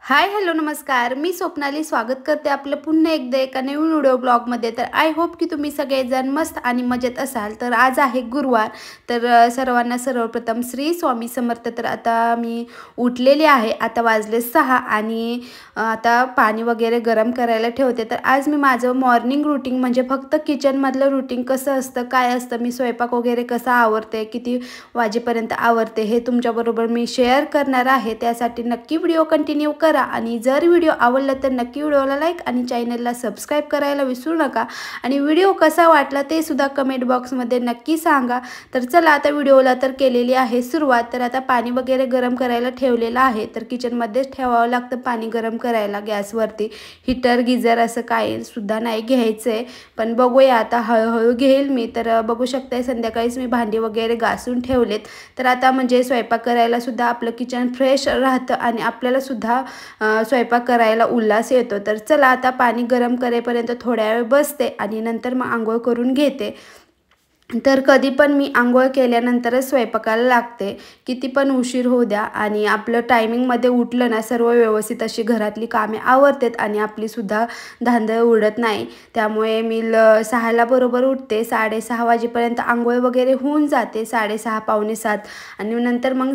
Hi hello नमस्कार, मी स्वप्नाली स्वागत करते आपलं पुन्हा एकदा एका नवीन व्हिडिओ ब्लॉगमध्ये। तर आय होप की तुम्ही सगळेजण मस्त आणि मजेत असाल। तर आज आहे गुरुवार, तर सर्वांना सर्वप्रथम श्री स्वामी समर्थ। तर आता मी उठलेली आहे, आता वाजले 6 आणि आता पाणी वगैरे गरम करायला ठेवते। तर आज मी माझं मॉर्निंग रूटीन म्हणजे फक्त किचनमधलं रूटीन कसं असतं, काय असतं, मी स्वयंपाक वगैरे कसा आवरते, किती वाजेपर्यंत आवरते, हे तुमच्याबरोबर मी शेअर करणार आहे। त्यासाठी नक्की व्हिडिओ कंटिन्यू करा आणि जर व्हिडिओ आवडला तर नक्की व्हिडिओला लाईक आणि चॅनलला सबस्क्राइब करायला विसरू नका आणि व्हिडिओ कसा वाटला ते सुद्धा कमेंट बॉक्समध्ये नक्की सांगा। तर चला आता व्हिडिओला तर केलेली आहे सुरुवात। तर आता पाणी वगैरे गरम करायला ठेवलेलं आहे, तर किचनमध्येच ठेवावं लागतं पाणी गरम करायला। गॅसवरती हीटर गिझर असं काही सुद्धा नाही घ्यायचंय, पण बघूया आता हळूहळू घेईल मी। तर बघू शकताय संध्याकाळीच मी भांडी वगैरे घासून ठेवलेत। तर आता म्हणजे स्वयंपाक करायला सुद्धा आपलं किचन फ्रेश राहतं आणि आपल्याला सुद्धा स्वयंपाक करायला उल्हास येतो। तर चला आता पाणी गरम करेपर्यंत थोड्या वेळ बसते आणि नंतर मग आंघोळ करून घेते। तर कधी पण मी आंघोळ केल्यानंतरच स्वयंपाकाला लागते, किती पण उशीर होऊ द्या। आणि आपलं टायमिंगमध्ये उठलं ना, सर्व व्यवस्थित अशी घरातली कामे आवरतात आणि आपली सुद्धा धांदळ उडत नाही। त्यामुळे मी 6ला बरोबर उठते, 6:30 वाजेपर्यंत आंघोळ वगैरे होऊन जाते, 6:30 पावणे 7 आणि नंतर मग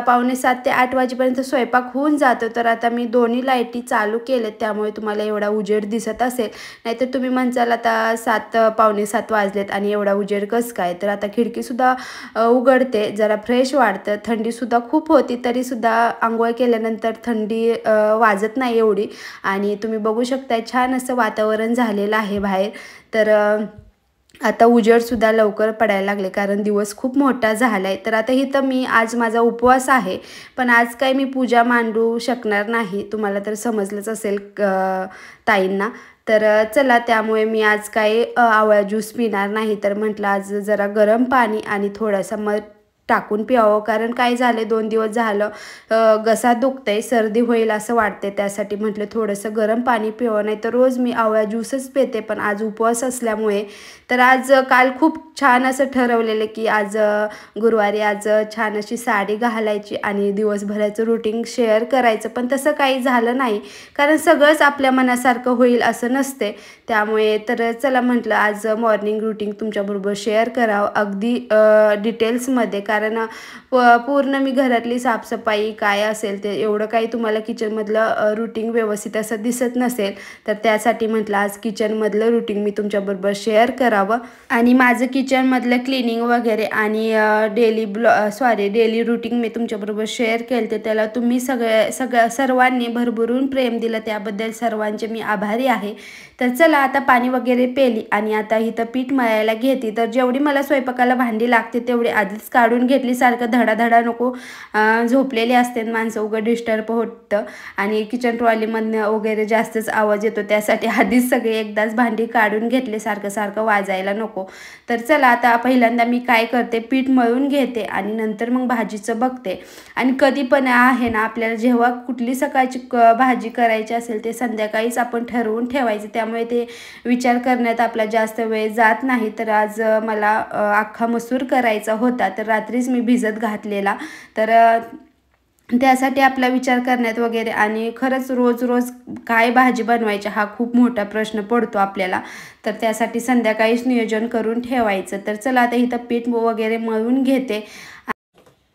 पावणे 7 ते 8 वाजेपर्यंत स्वयंपाक होऊन जातो। तर आता मी दोन्ही लाईटी चालू केलेत, त्यामुळे तुम्हाला एवढा उजेड दिसत असेल, नाहीतर तुम्ही म्हणसाल आता 7 पावणे 7 वाजलेत आणि एवढा उजेड कसं काय। तर आता खिडकी सुद्धा उघडते, जरा फ्रेश वाटतं। थंडी सुद्धा खूप होती, तरी सुद्धा आंघोळ केल्यानंतर थंडी वाजत नाही एवढी। आणि तुम्ही बघू शकता छान असं वातावरण झालेलं आहे बाहेर। तर आता उजेड सुद्धा लवकर पडायला लागले, कारण दिवस खूप मोठा झालाय। तर आता इथं मी आज माझा उपवास आहे, पण आज काही मी पूजा मांडू शकणार नाही, तुम्हाला तर समजलंच असेल ताईंना। तर चला, त्यामुळे मी आज काही आवळा ज्यूस पिणार नाही। तर म्हटलं आज जरा गरम पाणी आणि थोडासा मध टाकून प्यावं, कारण काय झाले 2 दिवस झालं घसा दुखतंय, सर्दी होईल असं वाटते। त्यासाठी म्हटलं थोडंसं गरम पाणी प्यावं, नाही तर रोज मी आवळा ज्यूसच पिते, पण आज उपवास असल्यामुळे। तर आज काल खूप छान असं ठरवलेलं की आज गुरुवारी आज छान अशी साडी घालायची आणि दिवसभराचं रूटीन शेअर करायचं, पण तसं काही झालं नाही, कारण सगळंच आपल्या मनासारखं होईल असं नसते। त्यामुळे तर चला म्हटलं आज मॉर्निंग रूटीन तुमच्याबरोबर शेअर करावं अगदी डिटेल्समध्ये, कारण पूर्ण मी घरातली साफसफाई काय असेल ते एवढं काही तुम्हाला किचनमधलं रूटीन व्यवस्थित असं दिसत नसेल, तर त्यासाठी म्हटलं आज किचनमधलं रूटीन मी तुमच्याबरोबर शेअर करावं। आणि माझं किचनमधलं क्लिनिंग वगैरे आणि डेली रूटीन मी तुमच्याबरोबर शेअर केलं, तर त्याला तुम्ही सर्वांनी भरभरून प्रेम दिलं, त्याबद्दल सर्वांचे मी आभारी आहे। तर चला आता पाणी वगैरे पेली आणि आता इथं पीठ मळायला घेते। तर जेवढी मला स्वयंपाकाला भांडी लागते तेवढी आधीच काढून घेतली, सारखं धडाधडा नको, झोपलेले असते माणसं, उघड डिस्टर्ब होतं आणि किचन ट्रॉलीमधनं वगैरे जास्तच आवाज येतो, त्यासाठी आधीच सगळे एकदाच भांडी काढून घेतले, सारखं सारखं वाजायला नको। तर चला आता पहिल्यांदा मी काय करते, पीठ मळून घेते आणि नंतर मग भाजीचं बघते। आणि कधी पण आहे ना, आपल्याला जेव्हा कुठली सकाळची भाजी करायची असेल ते संध्याकाळीच आपण ठरवून ठेवायचं, त्यामुळे ते विचार करण्यात आपला जास्त वेळ जात नाही। तर आज मला अख्खा मसूर करायचा होता, तर रात्रीच मी भिजत घातलेला, तर त्यासाठी आपला विचार करण्यात वगैरे आणि खरंच रोज रोज काय भाजी बनवायची हा खूप मोठा प्रश्न पडतो आपल्याला, तर त्यासाठी संध्याकाळीच नियोजन करून ठेवायचं। तर चला आता इथं पीठ वगैरे मळून घेते।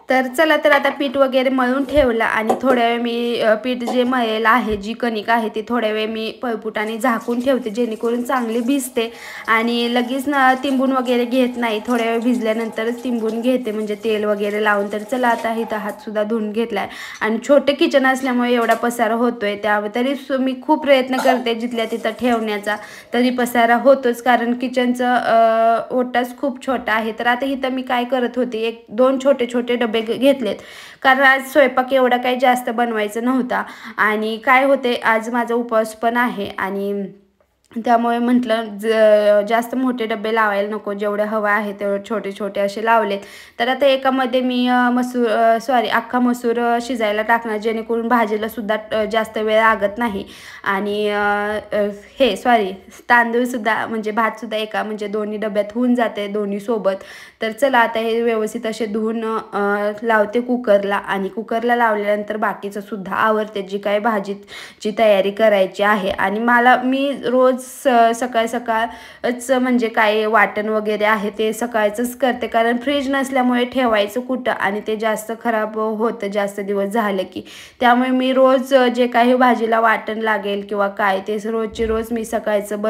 तर चला, तर आता पीठ वगैरे मळून ठेवलं आणि थोड्या वेळ मी पीठ जे मळलेलं आहे, जी कणिक आहे ती थोड्या वेळ मी पळपुटाने झाकून ठेवते, जेणेकरून चांगली भिजते आणि लगेच तिंबून वगैरे घेत नाही, थोड्या वेळ भिजल्यानंतरच तिंबून घेते, म्हणजे तेल वगैरे लावून। तर चला आता इथं हातसुद्धा धुवून घेतलाय आणि छोटे किचन असल्यामुळे एवढा पसारा होतोय, तरी मी खूप प्रयत्न करते जिथल्या तिथं ठेवण्याचा, तरी पसारा होतोच, कारण किचनचं ओटाच खूप छोटा आहे। तर आता इथं मी काय करत होते, 1-2 छोटे छोटे डबे घेतलेत, कारण आज स्वयंपाक एवढा काही जास्त बनवायचा नव्हता आणि काय होते आज माझा उपवास पण आहे आणि त्यामुळे म्हटलं जास्त मोठे डबे लावायला नको, जेवढे हवा आहे तेवढे छोटे छोटे असे लावलेत. तर आता एकामध्ये मी अख्खा मसूर शिजायला टाकणार, जेणेकरून भाजीला सुद्धा जास्त वेळ लागत नाही. आणि तांदूळसुद्धा म्हणजे भातसुद्धा एका म्हणजे दोन्ही डब्यात होऊन जाते दोन्ही सोबत. तर चला आता हे व्यवस्थित असे धुवून लावते कुकरला, आणि कुकरला लावल्यानंतर बाकीचं सुद्धा आवरते जी काही भाजीची तयारी करायची आहे. आणि मी रोज सकाळ सकाळच म्हणजे काय वाटण वगैरे आहे ते सकाळचंच करते, कारण फ्रीज नसल्यामुळे ठेवायचं कुठं आणि ते जास्त खराब होतं जास्त दिवस झालं की. त्यामुळे मी रोज जे काही भाजीला वाटण लागेल किंवा काय ते रोजची रोज मी सकाळचं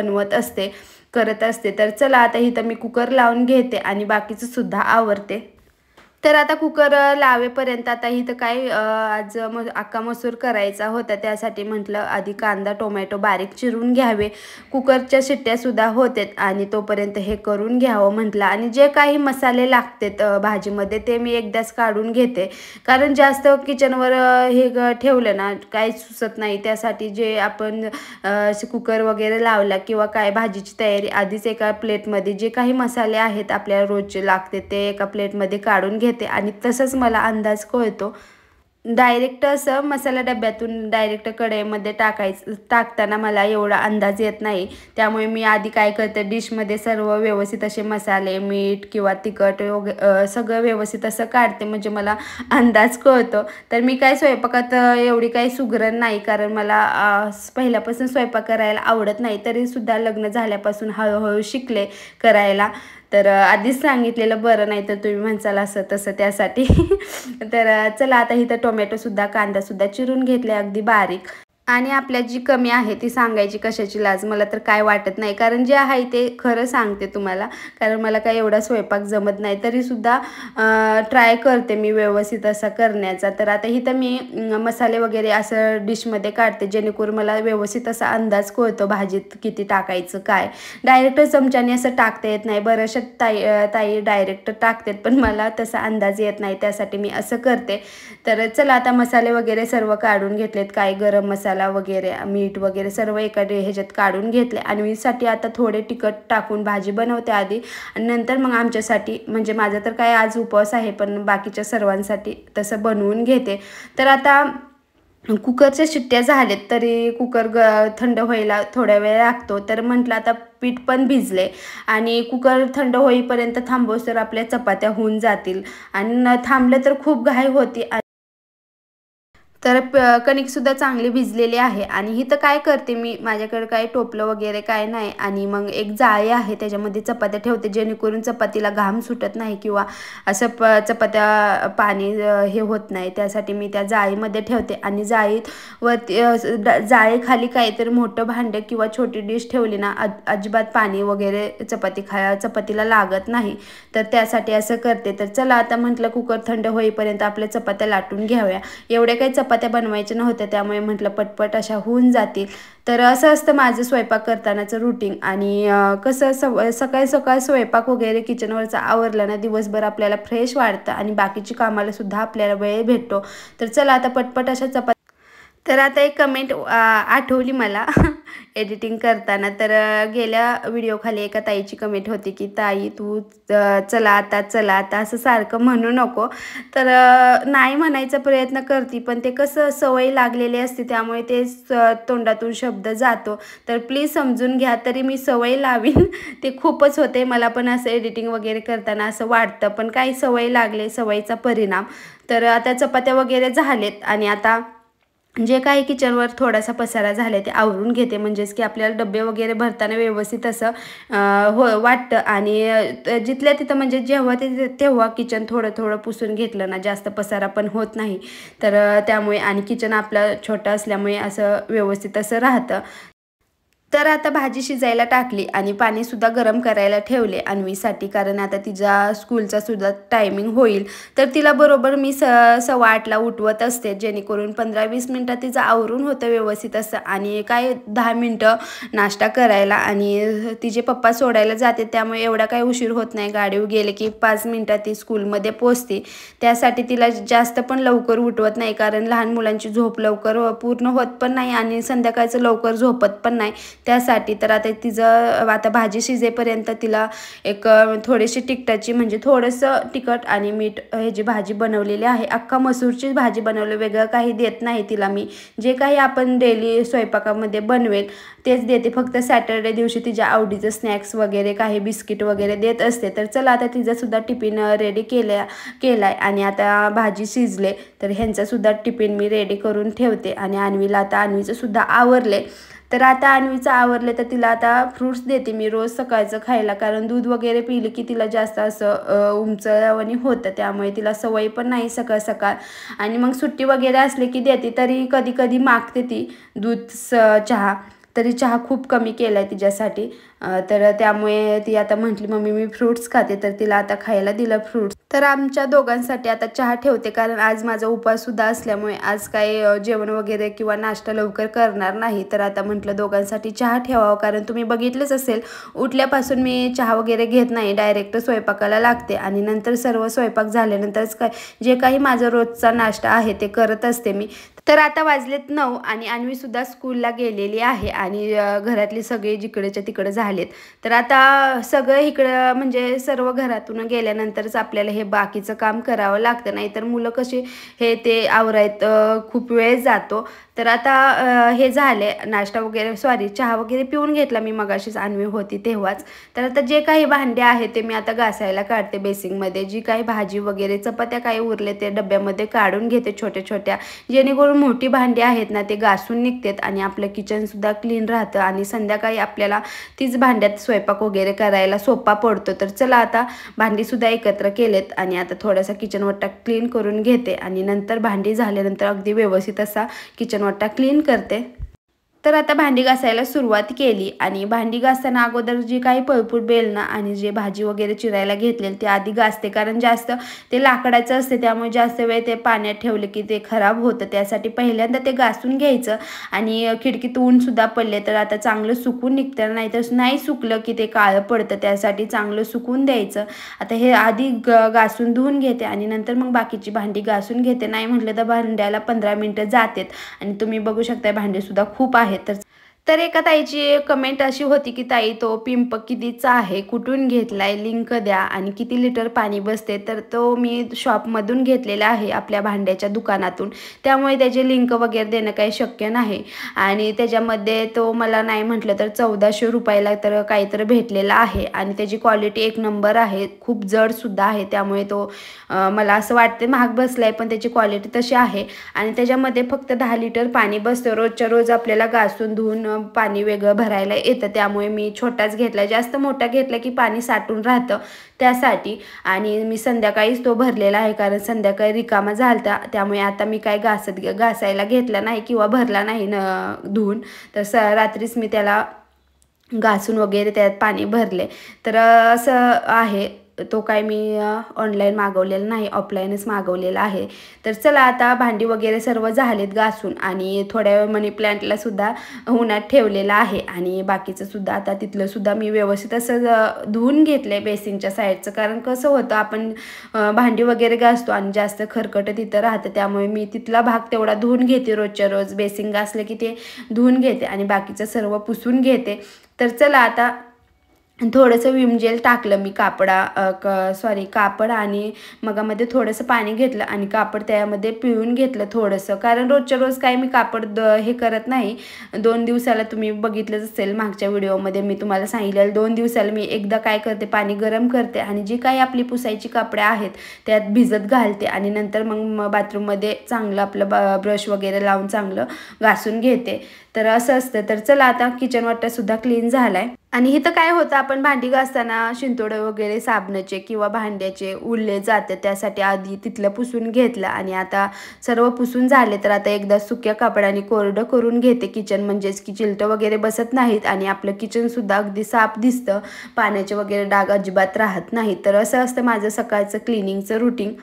करत असते. तर चला आता इथं मी कुकर लावून घेते आणि बाकीचं सुद्धा आवरते. तर आता कुकर लावेपर्यंत आता इथं काय आज अख्खा मसूर करायचा होता, त्यासाठी म्हटलं आधी कांदा टोमॅटो बारीक चिरून घ्यावे. कुकरच्या शिट्ट्यासुद्धा होतात आणि तोपर्यंत हे करून घ्यावं म्हटलं. आणि जे काही मसाले लागतात भाजीमध्ये ते मी एकदाच काढून घेते, कारण जास्त किचनवर हे ठेवलं ना काही सुचत नाही. त्यासाठी जे आपण कुकर वगैरे लावला किंवा काय भाजीची तयारी आधीच एका प्लेटमध्ये जे काही मसाले आहेत आपल्याला रोजचे लागते ते एका प्लेटमध्ये काढून घेते. आणि तसंच मला अंदाज कळतो. डायरेक्ट असं मसाला डब्यातून डायरेक्ट कढईमध्ये टाकताना मला एवढा अंदाज येत नाही. त्यामुळे मी आधी काय करते, डिशमध्ये सर्व व्यवस्थित असे मसाले मीठ किंवा तिखट सगळं व्यवस्थित असं काढते, म्हणजे मला अंदाज कळतो. तर मी काय स्वयंपाकात एवढी काही सुगरण नाही, कारण मला पहिल्यापासून स्वयंपाक करायला आवडत नाही, तरीसुद्धा लग्न झाल्यापासून हळूहळू शिकले करायला. तर आधीच सांगितलेलं बरं, नाही तर तुम्ही म्हणसाल असं तसं त्यासाठी. तर चला आता इथं टोमॅटोसुद्धा कांदासुद्धा चिरून घेतले अगदी बारीक. आणि आपल्यात जी कमी आहे ती सांगायची कशाची लाज, मला तर काय वाटत नाही, कारण जे आहे ते खरं सांगते तुम्हाला. कारण मला काय एवढा स्वयंपाक जमत नाही, तरीसुद्धा ट्राय करते मी व्यवस्थित असा करण्याचा. तर आता इथं मी मसाले वगैरे असं डिशमध्ये काढते, जेणेकरून मला व्यवस्थित असा अंदाज कळतो भाजीत किती टाकायचं काय. डायरेक्ट चमच्याने असं टाकता येत नाही, बऱ्याचशा ताई डायरेक्ट टाकतात, पण मला तसा अंदाज येत नाही, त्यासाठी मी असं करते. तर चला आता मसाले वगैरे सर्व काढून घेतलेत, काय गरम मसाला वगैरे मीठ वगैरे सर्व एका ह्याच्यात काढून घेतले. आणि मीसाठी आता थोडे तिखट टाकून भाजी बनवते आधी, आणि नंतर मग आमच्यासाठी म्हणजे माझा तर काय आज उपवास आहे, पण बाकीच्या सर्वांसाठी तसं बनवून घेते. तर आता कुकरच्या शिट्ट्या झालेत, तरी कुकर थंड व्हायला थोड्या वेळ लागतो. तर म्हटलं आता पीठ पण भिजले आणि कुकर थंड होईपर्यंत थांबवस तर आपल्या चपात्या होऊन जातील. आणि थांबलं तर खूप घाई होती. तर कणिकसुद्धा चांगली भिजलेली आहे. आणि इथं काय करते मी, माझ्याकडे काय टोपलं वगैरे काय नाही, आणि मग एक जाळी आहे त्याच्यामध्ये चपात्या ठेवते, जेणेकरून चपातीला घाम सुटत नाही किंवा असं चपात्या पाणी हे होत नाही. त्यासाठी मी त्या जाळीमध्ये ठेवते. आणि जाळीखाली काहीतरी मोठं भांडं किंवा छोटी डिश ठेवली ना अजिबात पाणी वगैरे चपातीला लागत नाही. तर त्यासाठी असं करते. तर चला आता म्हटलं कुकर थंड होईपर्यंत आपल्या चपात्या लाटून घ्याव्या. एवढ्या काही चपात्या बनवायच्या नव्हत्या, त्यामुळे म्हटलं पटपट अशा होऊन जातील. तर असं असतं माझं स्वयंपाक करतानाचं रुटीन. आणि कसं सकाळी सकाळ स्वयंपाक वगैरे किचनवरचं आवरलं ना दिवसभर आपल्याला फ्रेश वाटतं आणि बाकीची कामाला सुद्धा आपल्याला वेळ भेटतो. तर चला आता पटपट अशा चपात्या. तर आता एक कमेंट आठवली मला एडिटिंग करताना. तर गेल्या व्हिडिओखाली एका ताईची कमेंट होती की ताई तू चला आता असं सारखं म्हणू नको. तर नाही म्हणायचा प्रयत्न करते, पण ते कसं सवय लागलेली असते त्यामुळे ते तोंडातून शब्द जातो. तर प्लीज समजून घ्या. तरी मी सवय लावीन ते खूपच होते मला पण असं एडिटिंग वगैरे करताना असं वाटतं, पण काही सवय लागले, सवयीचा परिणाम. तर आता चपात्या वगैरे झालेत आणि आता जे काही किचनवर थोडासा पसारा झाला ते आवरून घेते, म्हणजेच की आपल्याला डबे वगैरे भरताना व्यवस्थित असं वाटतं. आणि जिथल्या तिथं म्हणजे तेव्हा किचन थोडं थोडं पुसून घेतलं ना जास्त पसारा पण होत नाही. तर त्यामुळे आणि किचन आपलं छोटं असल्यामुळे असं व्यवस्थित असं राहतं. तर आता भाजी शिजायला टाकली आणि पाणीसुद्धा गरम करायला ठेवले अन्वीसाठी, कारण आता तिचा स्कूलचा सुद्धा टायमिंग होईल. तर तिला बरोबर मी 7:15ला उठवत असते, जेणेकरून 15-20 मिनटात तिचं आवरून होतं व्यवस्थित असं. आणि काय 10 मिनटं नाश्ता करायला, आणि तिचे पप्पा सोडायला जाते त्यामुळे एवढा काही उशीर होत नाही. गाडीवर गेले की 5 मिनटात ती स्कूलमध्ये पोचते. त्यासाठी तिला जास्त पण लवकर उठवत नाही, कारण लहान मुलांची झोप लवकर पूर्ण होत पण नाही आणि संध्याकाळचं लवकर झोपत पण नाही. त्यासाठी. तर आता तिचं आता भाजी शिजेपर्यंत तिला एक थोडीशी तिखटाची म्हणजे थोडंसं तिखट आणि मीठ ह्याची भाजी बनवलेली आहे. अख्खा मसूरची भाजी बनवली, वेगळं काही देत नाही तिला मी. जे काही आपण डेली स्वयंपाकामध्ये बनवेल तेच देते, फक्त सॅटर्डे दिवशी तिच्या आवडीचं स्नॅक्स वगैरे काही बिस्किट वगैरे देत असते. तर चला आता तिचासुद्धा टिफिन रेडी केलाय आणि आता भाजी शिजले तर ह्यांचासुद्धा टिफिन मी रेडी करून ठेवते. आणि अन्वीचं सुद्धा आवरले. तर आता अन्वीचं आवरले तर तिला आता फ्रूट्स देते मी रोज सकाळचं खायला, कारण दूध वगैरे पिली की तिला जास्त असं उमचळवणी होतं, त्यामुळे तिला सवय पण नाही सकाळ सकाळ. आणि मग सुट्टी वगैरे असले की देते, तरी कधी कधी मागते ती दूध चहा, तरी चहा खूप कमी केला आहे तिच्यासाठी. तर त्यामुळे ती आता म्हटली मम्मी मी फ्रूट्स खाते, तर तिला आता खायला दिलं फ्रूट्स. तर आमच्या दोघांसाठी आता चहा ठेवते, कारण आज माझा उपवाससुद्धा असल्यामुळे आज काही जेवण वगैरे किंवा नाश्ता लवकर करणार नाही. तर आता म्हटलं दोघांसाठी चहा ठेवावं, कारण तुम्ही बघितलंच असेल उठल्यापासून मी चहा वगैरे घेत नाही, डायरेक्ट स्वयंपाकाला लागते आणि नंतर सर्व स्वयंपाक झाल्यानंतरच जे काही माझा रोजचा नाश्ता आहे ते करत असते मी. तर आता वाजलेत 9 आणि अन्वीसुद्धा स्कूलला गेलेली आहे आणि घरातली सगळे जिकडेच्या तिकडे झालेत. तर आता सगळं इकडं म्हणजे सर्व घरातून गेल्यानंतरच आपल्याला हे बाकीचं काम करावं लागतं, नाही तर मुलं कशी हे ते आवरायत खूप वेळ जातो. तर आता हे झाले नाश्ता वगैरे चहा वगैरे पिऊन घेतला मी मगाशीच, अन्वी होती तेव्हाच. तर आता जे काही भांडे आहेत ते मी आता घासायला काढते बेसिंगमध्ये. जी काही भाजी वगैरे चपात्या काही उरले ते डब्यामध्ये काढून घेते छोट्या छोट्या, जेणेकरून मोठी भांडी आहेत ना ते घासून निघतात आणि आपलं किचनसुद्धा क्लीन राहतं आणि संध्याकाळी आपल्याला तीच भांड्यात स्वयंपाक वगैरे करायला सोपा पडतो. तर चला आता भांडीसुद्धा एकत्र केलेत आणि आता थोडासा किचन वट्टा क्लीन करून घेते आणि नंतर भांडी झाल्यानंतर अगदी व्यवस्थित असा किचन वट्टा क्लीन करते. तर आता भांडी घासायला सुरुवात केली आणि भांडी घासताना अगोदर जी काही पळपूट बेलणं आणि जे भाजी वगैरे चिरायला घेतलेली ते आधी घासते, कारण जास्त ते लाकडाचं असते त्यामुळे जास्त वेळ ते पाण्यात ठेवले की ते खराब होतं. त्यासाठी पहिल्यांदा ते घासून घ्यायचं आणि खिडकीत ऊनसुद्धा पडले तर आता चांगलं सुकून निघतं, नाहीतर नाही सुकलं की ते काळं पडतं, त्यासाठी चांगलं सुकून द्यायचं. आता हे आधी घासून धुवून घेते आणि नंतर मग बाकीची भांडी घासून घेते. नाही म्हटलं तर भांड्याला 15 मिनटं जातात आणि तुम्ही बघू शकता भांडीसुद्धा खूप आहेत. तर एका ताईची कमेंट अशी होती की ताई तो पिंप कितीचा आहे, कुठून घेतलाय, लिंक द्या आणि किती लिटर पाणी बसते. तर तो मी शॉपमधून घेतलेला आहे आपल्या भांड्याच्या दुकानातून, त्यामुळे त्याची लिंक वगैरे देणं काही शक्य नाही. आणि त्याच्यामध्ये तो मला नाही म्हटलं तर 1400 रुपयाला तर काहीतरी भेटलेला आहे आणि त्याची क्वालिटी एक नंबर आहे, खूप जडसुद्धा आहे. त्यामुळे तो मला असं वाटते महाग बसला आहे, पण त्याची क्वालिटी तशी आहे. आणि त्याच्यामध्ये फक्त 10 लिटर पाणी बसतं, रोजच्या रोज आपल्याला घासून धुवून पाणी वेगळं भरायला येतं. त्यामुळे मी छोटाच घेतला, जास्त मोठा घेतला की पाणी साठून राहतं त्यासाठी. आणि मी संध्याकाळीच तो भरलेला आहे, कारण संध्याकाळी रिकामा झालता, त्यामुळे आता मी काय घासायला घेतला नाही किंवा भरला नाही धुवून. तर रात्रीच मी त्याला घासून वगैरे त्यात पाणी भरले. तर असं आहे, तो काय मी ऑनलाईन मागवलेला नाही, ऑफलाईनच मागवलेला आहे. तर चला आता भांडी वगैरे सर्व झालेत घासून आणि थोड्या वेळ मनी प्लांटला सुद्धा उन्हात ठेवलेला आहे आणि बाकीचं सुद्धा आता तिथलं सुद्धा मी व्यवस्थित असं धुवून घेतलं आहे बेसिनच्या साईडचं. कारण कसं होतं आपण भांडी वगैरे घासतो आणि जास्त खरकट तिथं राहतं, त्यामुळे मी तिथला भाग तेवढा धुवून घेते रोजच्या रोज. बेसिन घासलं की ते धुवून घेते आणि बाकीचं सर्व पुसून घेते. तर चला आता थोडंसं विम जेल टाकलं मी कापड आणि मगामध्ये थोडंसं पाणी घेतलं आणि कापड त्यामध्ये पिळून घेतलं थोडंसं, कारण रोजच्या रोज काय मी कापड हे करत नाही. 2 दिवसाला तुम्ही बघितलंच असेल मागच्या व्हिडिओमध्ये मी तुम्हाला सांगितलेलं, 2 दिवसाला मी एकदा काय करते पाणी गरम करते आणि जी काही आपली पुसायची कपडे आहेत त्यात भिजत घालते आणि नंतर मग बाथरूममध्ये चांगलं आपलं ब्रश वगैरे लावून चांगलं घासून घेते. तर असं असतं. तर चला आता किचन वाटासुद्धा क्लीन झाला आहे. आणि इथं काय होतं, आपण भांडी घासताना शिंतोडे वगैरे साबणाचे किंवा भांड्याचे उरले जाते, त्यासाठी आधी तिथलं पुसून घेतलं आणि आता सर्व पुसून झाले. तर आता एकदा सुक्या कापडाने कोरडं करून घेते किचन, म्हणजेच की चिलटं वगैरे बसत नाहीत आणि आपलं किचनसुद्धा अगदी साफ दिसतं, पाण्याचे वगैरे डाग अजिबात राहत नाहीत. तर असं असतं माझं सकाळचं क्लिनिंगचं रुटीन.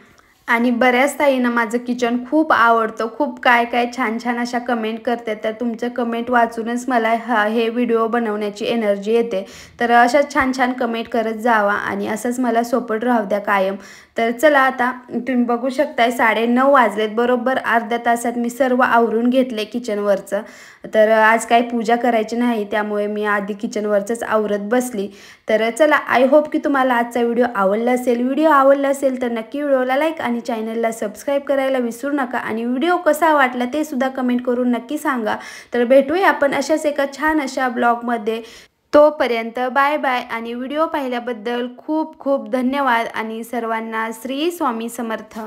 आणि बऱ्याच ताईंना माझं किचन खूप आवडतं, खूप काय काय छान छान अशा कमेंट करते, तर तुमचं कमेंट वाचूनच मला हे व्हिडिओ बनवण्याची एनर्जी येते. तर अशाच छान छान कमेंट करत जावा आणि असंच मला सपोर्ट राहू द्या कायम. तर चला आता तुम्ही बघू शकताय 9:30 वाजलेत, बरोबर अर्ध्या तासात मी सर्व आवरून घेतले किचनवरचं. तर आज काही पूजा करायची नाही त्यामुळे मी आधी किचनवरचंच आवरत बसली. तर चला, आय होप की तुम्हाला आजचा व्हिडिओ आवडला असेल. व्हिडिओ आवडला असेल तर नक्की व्हिडिओला लाईक आणि चॅनलला सबस्क्राईब करायला विसरू नका आणि व्हिडिओ कसा वाटला ते सुद्धा कमेंट करून नक्की सांगा. तर भेटूया आपण अशाच एका छान अशा ब्लॉगमध्ये. तोपर्यंत बाय बाय आणि व्हिडिओ पाहिल्याबद्दल खूप खूप धन्यवाद आणि सर्वांना श्री स्वामी समर्थ.